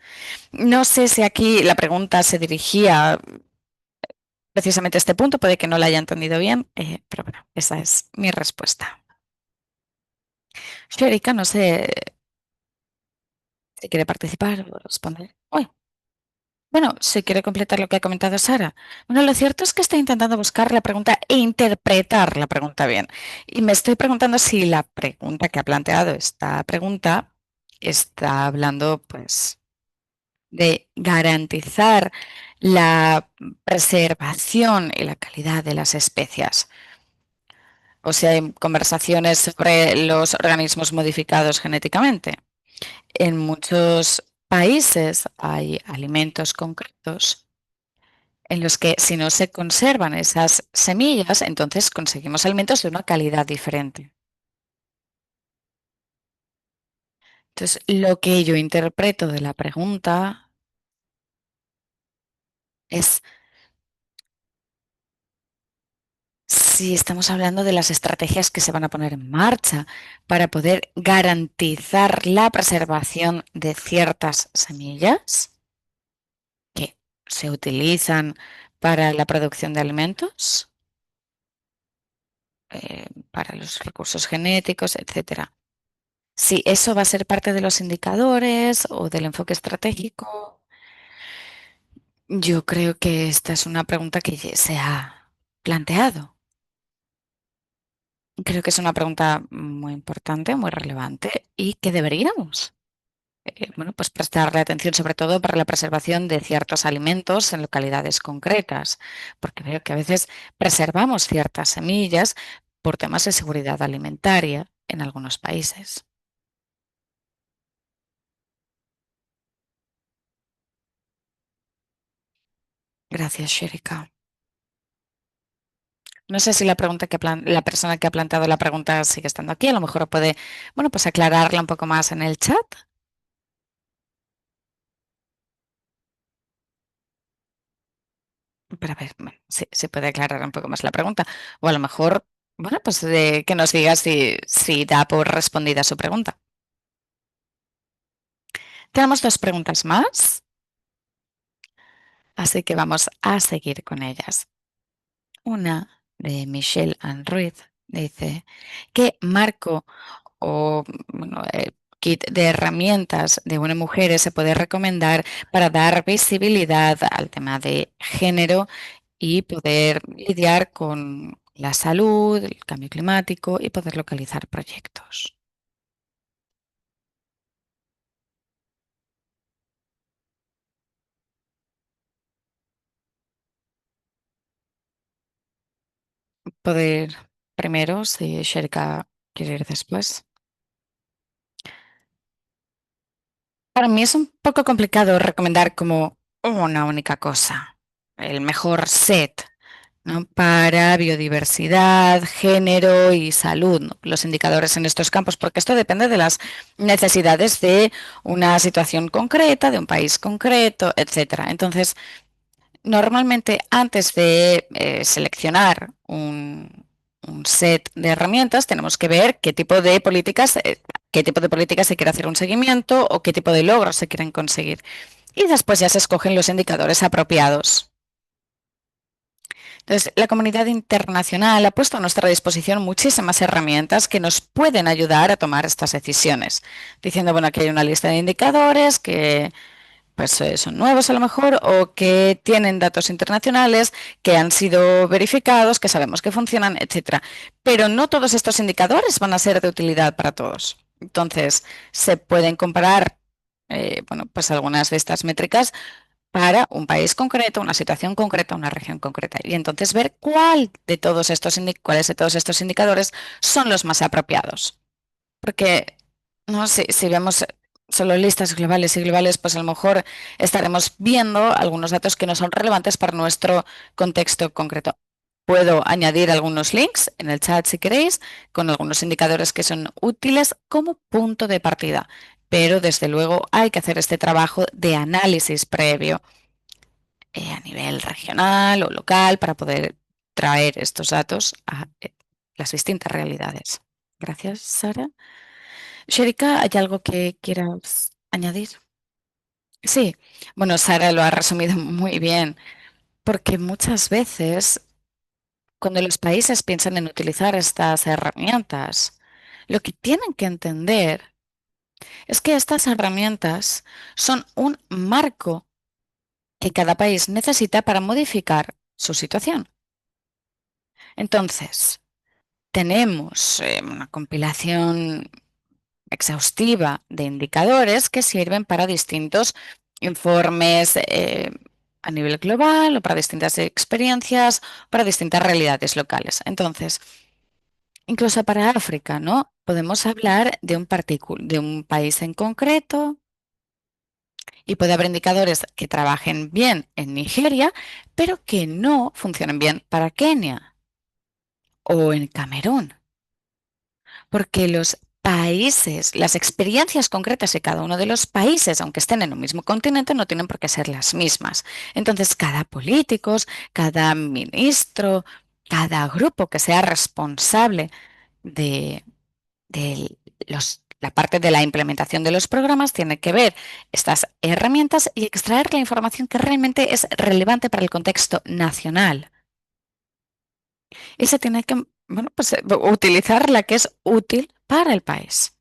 No sé si aquí la pregunta se dirigía precisamente a este punto, puede que no la haya entendido bien, pero bueno, esa es mi respuesta. Erika, no sé si quiere participar o responder. Uy. Bueno, si quiere completar lo que ha comentado Sara. Bueno, lo cierto es que estoy intentando buscar la pregunta e interpretar la pregunta bien. Y me estoy preguntando si la pregunta que ha planteado esta pregunta está hablando, pues, de garantizar la preservación y la calidad de las especias. O sea, hay conversaciones sobre los organismos modificados genéticamente. En muchos países hay alimentos concretos en los que si no se conservan esas semillas, entonces conseguimos alimentos de una calidad diferente. Entonces, lo que yo interpreto de la pregunta es si estamos hablando de las estrategias que se van a poner en marcha para poder garantizar la preservación de ciertas semillas que se utilizan para la producción de alimentos, para los recursos genéticos, etcétera. Si eso va a ser parte de los indicadores o del enfoque estratégico, yo creo que esta es una pregunta que ya se ha planteado. Creo que es una pregunta muy importante, muy relevante y que deberíamos, bueno, pues prestarle atención sobre todo para la preservación de ciertos alimentos en localidades concretas, porque veo que a veces preservamos ciertas semillas por temas de seguridad alimentaria en algunos países. Gracias, Sherika. No sé si la persona que ha planteado la pregunta sigue estando aquí. A lo mejor puede, bueno, pues aclararla un poco más en el chat. Para ver, bueno, si puede aclarar un poco más la pregunta. O a lo mejor, bueno, pues que nos diga si da por respondida su pregunta. Tenemos 2 preguntas más, así que vamos a seguir con ellas. Una de Michelle Ann Ruiz dice: ¿qué marco o bueno, kit de herramientas de una mujer se puede recomendar para dar visibilidad al tema de género y poder lidiar con la salud, el cambio climático y poder localizar proyectos? Poder primero, si Sherika quiere ir después. Para mí es un poco complicado recomendar como una única cosa, el mejor set, ¿no? Para biodiversidad, género y salud, ¿no? Los indicadores en estos campos, porque esto depende de las necesidades de una situación concreta, de un país concreto, etcétera. Entonces, normalmente antes de seleccionar un set de herramientas, tenemos que ver qué tipo de políticas se quiere hacer un seguimiento o qué tipo de logros se quieren conseguir. Y después ya se escogen los indicadores apropiados. Entonces, la comunidad internacional ha puesto a nuestra disposición muchísimas herramientas que nos pueden ayudar a tomar estas decisiones, diciendo, bueno, aquí hay una lista de indicadores que pues son nuevos a lo mejor o que tienen datos internacionales que han sido verificados, que sabemos que funcionan, etcétera. Pero no todos estos indicadores van a ser de utilidad para todos. Entonces, se pueden comparar, bueno, pues algunas de estas métricas para un país concreto, una situación concreta, una región concreta. Y entonces ver cuáles de todos estos indicadores son los más apropiados. Porque no sé, si vemos solo listas globales y globales, pues a lo mejor estaremos viendo algunos datos que no son relevantes para nuestro contexto concreto. Puedo añadir algunos links en el chat si queréis, con algunos indicadores que son útiles como punto de partida. Pero desde luego hay que hacer este trabajo de análisis previo a nivel regional o local para poder traer estos datos a las distintas realidades. Gracias, Sara. Sherika, ¿hay algo que quieras añadir? Sí, bueno, Sara lo ha resumido muy bien, porque muchas veces cuando los países piensan en utilizar estas herramientas, lo que tienen que entender es que estas herramientas son un marco que cada país necesita para modificar su situación. Entonces, tenemos una compilación exhaustiva de indicadores que sirven para distintos informes a nivel global o para distintas experiencias, para distintas realidades locales. Entonces, incluso para África, ¿no? Podemos hablar de un país en concreto y puede haber indicadores que trabajen bien en Nigeria, pero que no funcionen bien para Kenia o en Camerún. Porque los países, las experiencias concretas de cada uno de los países, aunque estén en un mismo continente, no tienen por qué ser las mismas. Entonces, cada político, cada ministro, cada grupo que sea responsable de, la parte de la implementación de los programas tiene que ver estas herramientas y extraer la información que realmente es relevante para el contexto nacional. Y se tiene que, bueno, pues utilizar la que es útil para el país,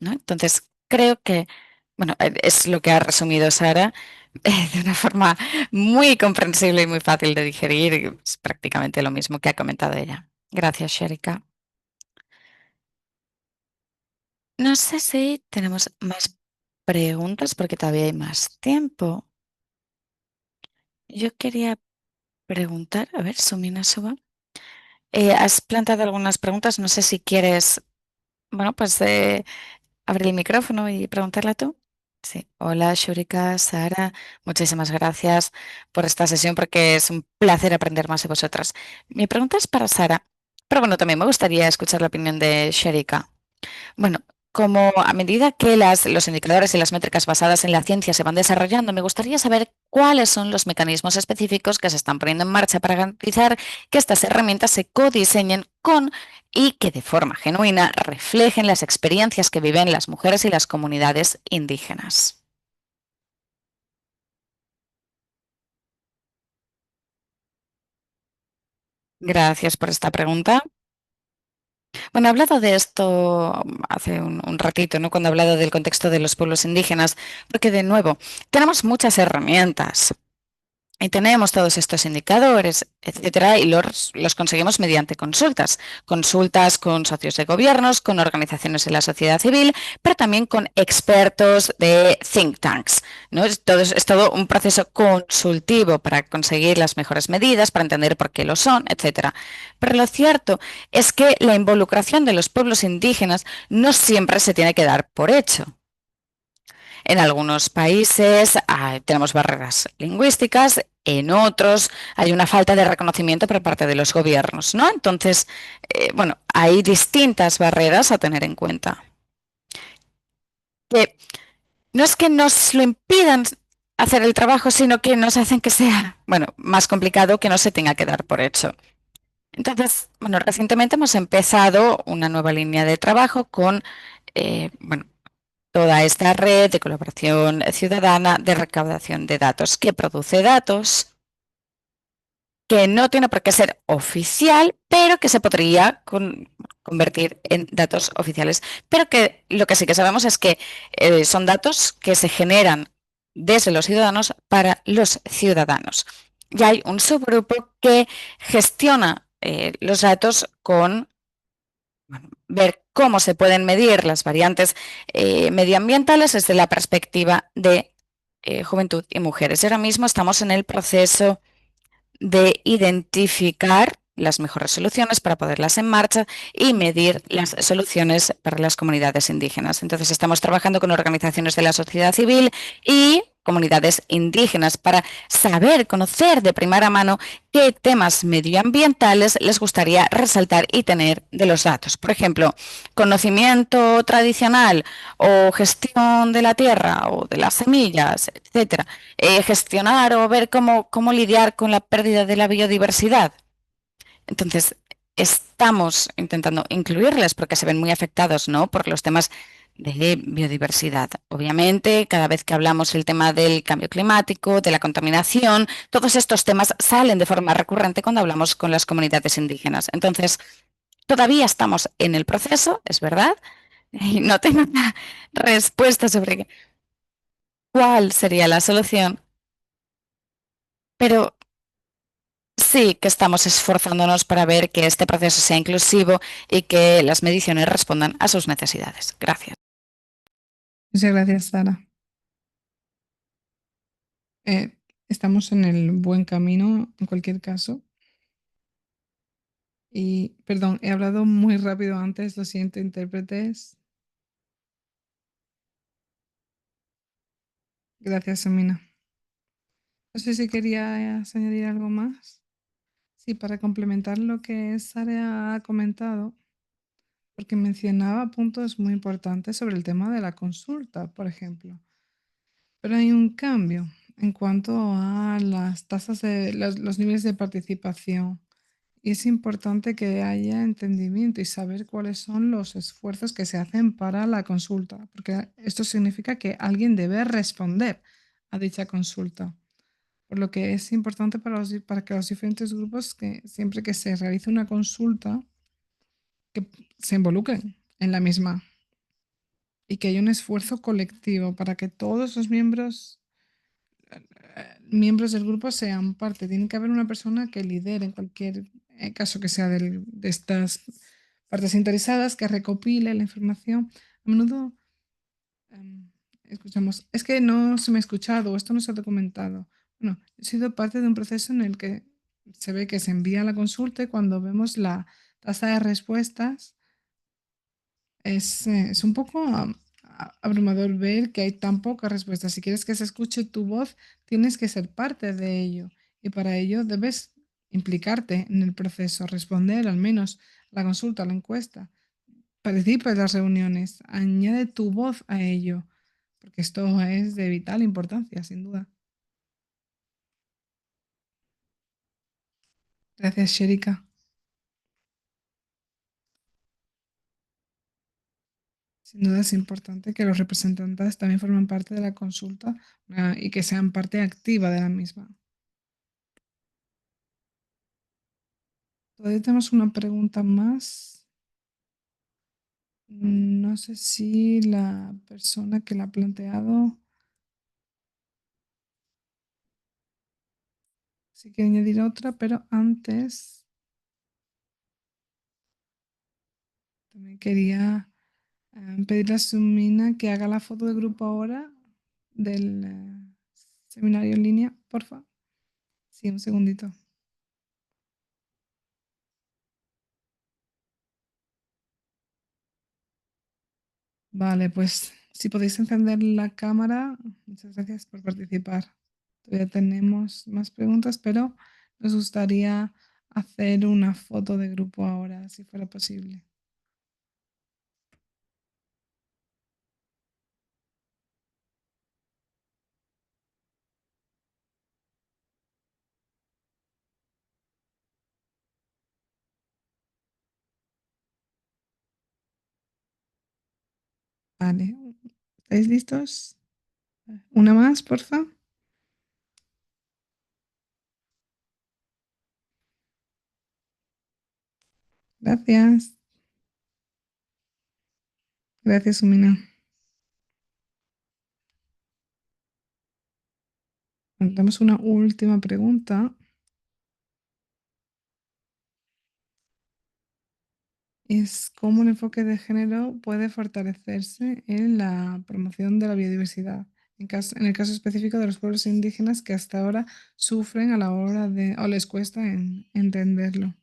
¿no? Entonces, creo que, bueno, es lo que ha resumido Sara de una forma muy comprensible y muy fácil de digerir. Es prácticamente lo mismo que ha comentado ella. Gracias, Sherika. No sé si tenemos más preguntas porque todavía hay más tiempo. Yo quería preguntar, a ver, Sumina Suba. Has planteado algunas preguntas, no sé si quieres, bueno, pues abrir el micrófono y preguntarla tú. Sí. Hola, Shurika, Sara. Muchísimas gracias por esta sesión porque es un placer aprender más de vosotras. Mi pregunta es para Sara, pero bueno, también me gustaría escuchar la opinión de Shurika. Bueno, como a medida que los indicadores y las métricas basadas en la ciencia se van desarrollando, me gustaría saber cuáles son los mecanismos específicos que se están poniendo en marcha para garantizar que estas herramientas se codiseñen con y que de forma genuina reflejen las experiencias que viven las mujeres y las comunidades indígenas. Gracias por esta pregunta. Bueno, he hablado de esto hace un ratito, ¿no? Cuando he hablado del contexto de los pueblos indígenas, porque de nuevo, tenemos muchas herramientas. Y tenemos todos estos indicadores, etcétera, y los conseguimos mediante consultas. Consultas con socios de gobiernos, con organizaciones de la sociedad civil, pero también con expertos de think tanks, ¿no? Es todo un proceso consultivo para conseguir las mejores medidas, para entender por qué lo son, etcétera. Pero lo cierto es que la involucración de los pueblos indígenas no siempre se tiene que dar por hecho. En algunos países tenemos barreras lingüísticas, en otros hay una falta de reconocimiento por parte de los gobiernos, ¿no? Entonces, bueno, hay distintas barreras a tener en cuenta. Que no es que nos lo impidan hacer el trabajo, sino que nos hacen que sea, bueno, más complicado, que no se tenga que dar por hecho. Entonces, bueno, recientemente hemos empezado una nueva línea de trabajo con, bueno, toda esta red de colaboración ciudadana de recaudación de datos, que produce datos que no tiene por qué ser oficial, pero que se podría convertir en datos oficiales. Pero que lo que sí que sabemos es que son datos que se generan desde los ciudadanos para los ciudadanos. Y hay un subgrupo que gestiona los datos con ver cómo se pueden medir las variantes medioambientales desde la perspectiva de juventud y mujeres. Y ahora mismo estamos en el proceso de identificar las mejores soluciones para ponerlas en marcha y medir las soluciones para las comunidades indígenas. Entonces, estamos trabajando con organizaciones de la sociedad civil y comunidades indígenas para saber, conocer de primera mano qué temas medioambientales les gustaría resaltar y tener de los datos. Por ejemplo, conocimiento tradicional o gestión de la tierra o de las semillas, etcétera. Gestionar o ver cómo lidiar con la pérdida de la biodiversidad. Entonces, estamos intentando incluirles porque se ven muy afectados, ¿no?, por los temas de biodiversidad. Obviamente, cada vez que hablamos del tema del cambio climático, de la contaminación, todos estos temas salen de forma recurrente cuando hablamos con las comunidades indígenas. Entonces, todavía estamos en el proceso, es verdad, y no tengo una respuesta sobre cuál sería la solución, pero sí que estamos esforzándonos para ver que este proceso sea inclusivo y que las mediciones respondan a sus necesidades. Gracias. Muchas gracias, Sara. Estamos en el buen camino en cualquier caso. Y, perdón, he hablado muy rápido antes, lo siento, intérpretes. Gracias, Amina. No sé si querías añadir algo más. Sí, para complementar lo que Sara ha comentado, porque mencionaba puntos muy importantes sobre el tema de la consulta, por ejemplo. Pero hay un cambio en cuanto a las tasas de los niveles de participación. Y es importante que haya entendimiento y saber cuáles son los esfuerzos que se hacen para la consulta, porque esto significa que alguien debe responder a dicha consulta. Por lo que es importante para que los diferentes grupos, que siempre que se realice una consulta, que se involucren en la misma y que haya un esfuerzo colectivo para que todos los miembros del grupo sean parte. Tiene que haber una persona que lidere en cualquier caso que sea de estas partes interesadas, que recopile la información. A menudo escuchamos, es que no se me ha escuchado o esto no se ha documentado. Bueno, he sido parte de un proceso en el que se ve que se envía la consulta y cuando vemos la tasa de respuestas es un poco abrumador ver que hay tan pocas respuestas. Si quieres que se escuche tu voz, tienes que ser parte de ello. Y para ello debes implicarte en el proceso, responder al menos a la consulta, a la encuesta. Participa en las reuniones, añade tu voz a ello, porque esto es de vital importancia, sin duda. Gracias, Sherika. Sin duda es importante que los representantes también formen parte de la consulta, y que sean parte activa de la misma. Todavía tenemos una pregunta más. No sé si la persona que la ha planteado, si quiere añadir otra, pero antes también quería pedirle a Sumina que haga la foto de grupo ahora del seminario en línea, porfa. Sí, un segundito. Vale, pues si podéis encender la cámara, muchas gracias por participar. Todavía tenemos más preguntas, pero nos gustaría hacer una foto de grupo ahora, si fuera posible. Vale, ¿estáis listos? Una más, porfa. Gracias. Gracias, Sumina. Tenemos una última pregunta. Es cómo el enfoque de género puede fortalecerse en la promoción de la biodiversidad, en el caso específico de los pueblos indígenas que hasta ahora sufren a la hora de, o les cuesta entenderlo,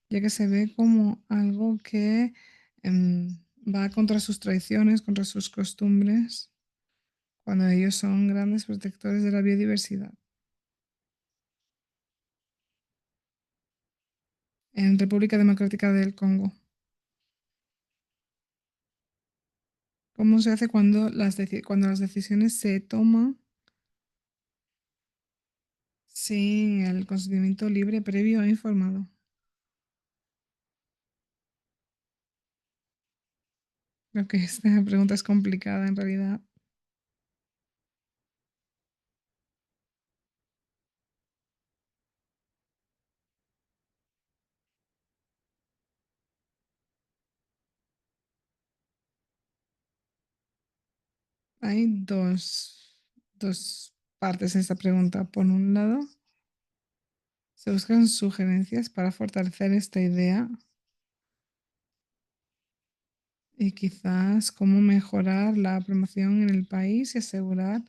ya que se ve como algo que va contra sus tradiciones, contra sus costumbres, cuando ellos son grandes protectores de la biodiversidad. En República Democrática del Congo. ¿Cómo se hace cuando cuando las decisiones se toman sin el consentimiento libre, previo e informado? Creo que esta pregunta es complicada en realidad. Hay dos partes en esta pregunta. Por un lado, se buscan sugerencias para fortalecer esta idea y quizás cómo mejorar la promoción en el país y asegurar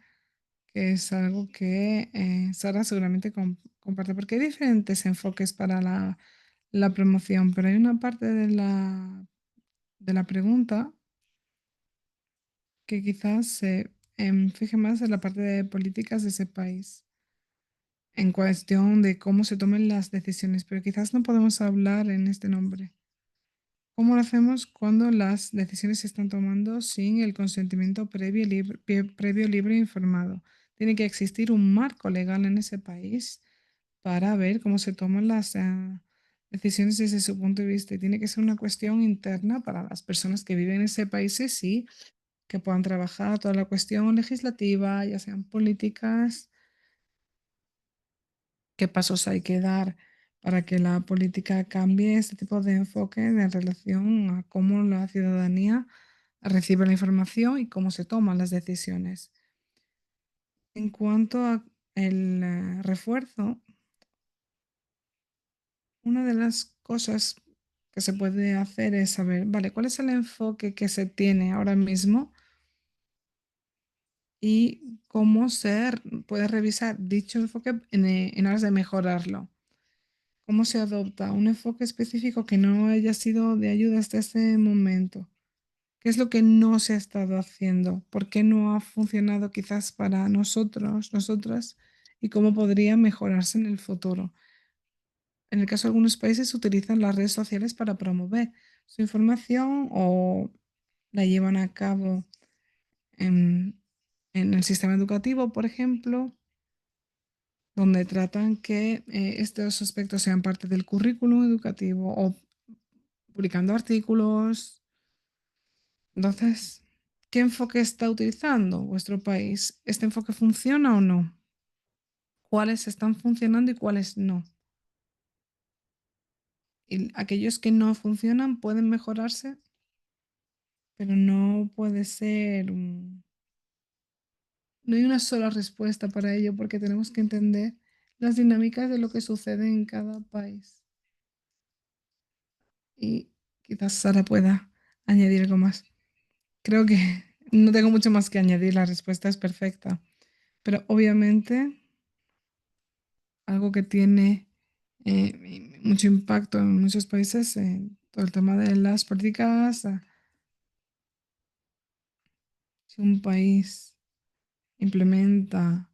que es algo que Sara seguramente comparte, porque hay diferentes enfoques para la promoción, pero hay una parte de la pregunta que quizás se fije más en la parte de políticas de ese país, en cuestión de cómo se tomen las decisiones, pero quizás no podemos hablar en este nombre. ¿Cómo lo hacemos cuando las decisiones se están tomando sin el consentimiento previo, libre e informado? Tiene que existir un marco legal en ese país para ver cómo se toman las decisiones desde su punto de vista. Y tiene que ser una cuestión interna para las personas que viven en ese país, y sí, que puedan trabajar toda la cuestión legislativa, ya sean políticas, qué pasos hay que dar para que la política cambie este tipo de enfoque en relación a cómo la ciudadanía recibe la información y cómo se toman las decisiones. En cuanto a el refuerzo, una de las cosas que se puede hacer es saber, vale, ¿cuál es el enfoque que se tiene ahora mismo y cómo se puede revisar dicho enfoque en aras de mejorarlo? ¿Cómo se adopta un enfoque específico que no haya sido de ayuda hasta ese momento? ¿Qué es lo que no se ha estado haciendo? ¿Por qué no ha funcionado quizás para nosotros, nosotras? ¿Y cómo podría mejorarse en el futuro? En el caso de algunos países utilizan las redes sociales para promover su información o la llevan a cabo en, en el sistema educativo, por ejemplo, donde tratan que estos aspectos sean parte del currículum educativo o publicando artículos. Entonces, ¿qué enfoque está utilizando vuestro país? ¿Este enfoque funciona o no? ¿Cuáles están funcionando y cuáles no? Y aquellos que no funcionan pueden mejorarse, pero no puede ser no hay una sola respuesta para ello porque tenemos que entender las dinámicas de lo que sucede en cada país. Y quizás Sara pueda añadir algo más. Creo que no tengo mucho más que añadir, la respuesta es perfecta. Pero obviamente algo que tiene mucho impacto en muchos países, todo el tema de las políticas, si un país implementa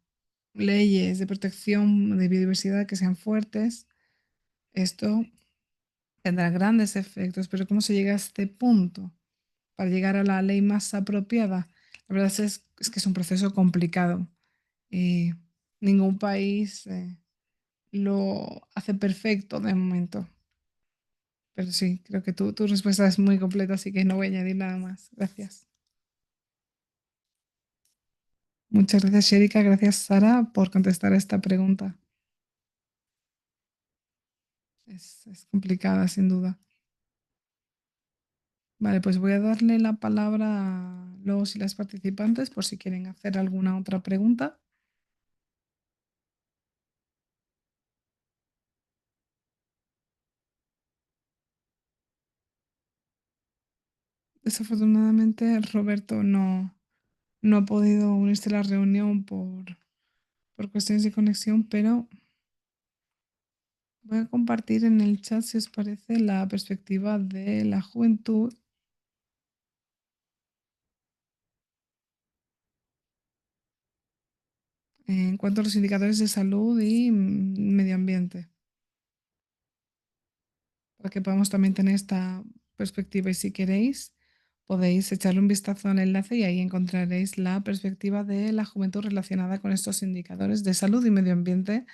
leyes de protección de biodiversidad que sean fuertes, esto tendrá grandes efectos, pero ¿cómo se llega a este punto para llegar a la ley más apropiada? La verdad es que es un proceso complicado y ningún país lo hace perfecto de momento. Pero sí, creo que tu respuesta es muy completa, así que no voy a añadir nada más. Gracias. Muchas gracias, Sherika. Gracias, Sara, por contestar a esta pregunta. Es complicada, sin duda. Vale, pues voy a darle la palabra a los y las participantes por si quieren hacer alguna otra pregunta. Desafortunadamente, Roberto no ha podido unirse a la reunión por cuestiones de conexión, pero voy a compartir en el chat, si os parece, la perspectiva de la juventud en cuanto a los indicadores de salud y medio ambiente, para que podamos también tener esta perspectiva. Y si queréis, podéis echarle un vistazo al enlace y ahí encontraréis la perspectiva de la juventud relacionada con estos indicadores de salud y medio ambiente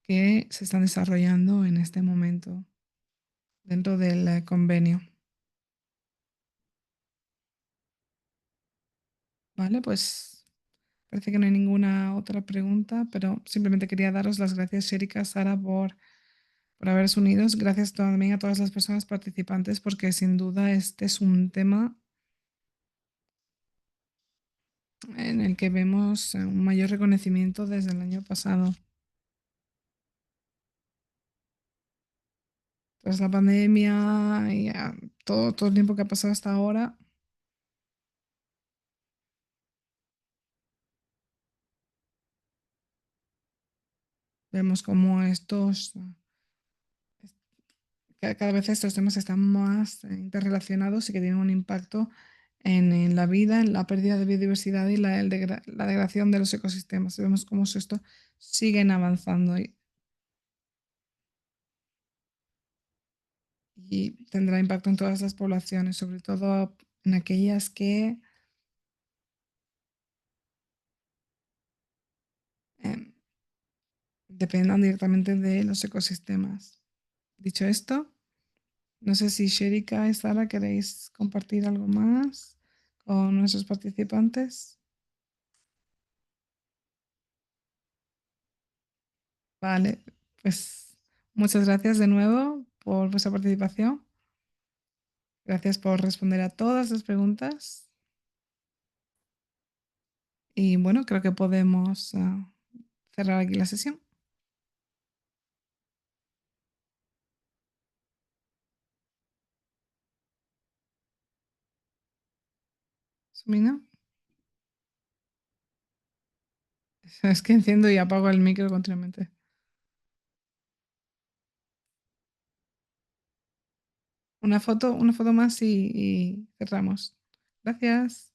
que se están desarrollando en este momento dentro del convenio. Vale, pues parece que no hay ninguna otra pregunta, pero simplemente quería daros las gracias, Erika, Sara, por haberos unidos. Gracias también a todas las personas participantes, porque sin duda este es un tema en el que vemos un mayor reconocimiento desde el año pasado. Tras la pandemia y todo el tiempo que ha pasado hasta ahora, vemos como cada vez estos temas están más interrelacionados y que tienen un impacto en la vida, en la pérdida de biodiversidad y la degradación de los ecosistemas. Vemos cómo esto siguen avanzando y tendrá impacto en todas las poblaciones, sobre todo en aquellas que em, dependan directamente de los ecosistemas. Dicho esto, no sé si Sherika y Sara queréis compartir algo más con nuestros participantes. Vale, pues muchas gracias de nuevo por vuestra participación. Gracias por responder a todas las preguntas. Y bueno, creo que podemos cerrar aquí la sesión. Sumina. Es que enciendo y apago el micro continuamente. Una foto más y cerramos. Gracias.